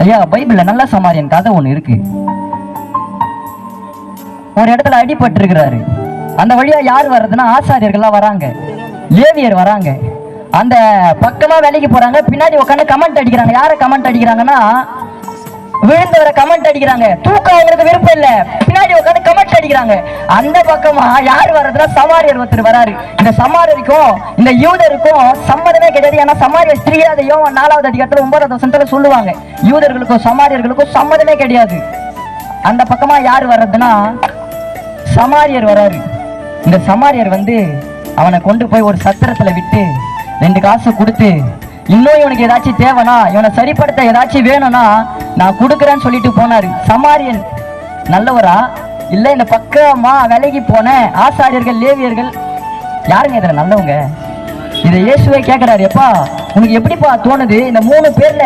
ஐயா, பைபிள்ல நல்ல சமாரியன் கதை ஒண்ணு இருக்கு. ஒரு இடத்துல அடிபட்டு இருக்கிறாரு. அந்த வழியா யார் வர்றதுன்னா ஆசாரியர்கள்லாம் வராங்க, லேவியர் வராங்க. அந்த பக்கமா வேலைக்கு போறாங்க. பின்னாடி உட்காந்து கமெண்ட் அடிக்கிறாங்க. யார கமெண்ட் அடிக்கிறாங்கன்னா, விழுந்தவரை கமெண்ட் அடிக்கிறாங்க. தூக்கம் அவங்களுக்கு விருப்பம் இல்ல, பின்னாடி உட்காந்து கமெண்ட் அடிக்கிறாங்க. அந்த பக்கமா யார் வர்றதுன்னா சமாரியர் ஒருத்தர் வராரு. இந்த சமாரியருக்கும் இந்த யூதருக்கும் சம்மதமே கிடையாது. ஏன்னா சமாரிய ஸ்திரீ அதை யோவான் 4வது அதிகாரத்துல 9வது வசனத்துல சொல்லுவாங்க. யூதர்களுக்கும் சமாரியர்களுக்கும் சம்மதமே கிடையாது. அந்த பக்கமா யார் வர்றதுன்னா சமாரியர் வராரு. இந்த சமாரியர் வந்து அவனை கொண்டு போய் ஒரு சத்திரத்துல விட்டு 2 காசு கொடுத்து, இன்னும் இவனுக்கு ஏதாச்சும் தேவைனா, இவனை சரிப்படுத்த ஏதாச்சும் வேணும்னா நான் கொடுக்குறேன்னு சொல்லிட்டு போனாரு. சமாரியன் நல்லவரா இல்ல இந்த பக்கமா விலகி போன ஆசாரியர்கள் லேவியர்கள் யாருங்க இதுல நல்லவங்க? இதை இயேசுவே கேட்கிறாரு. எப்பா, உனக்கு எப்படிப்பா தோணுது? இந்த 3 பேர்ல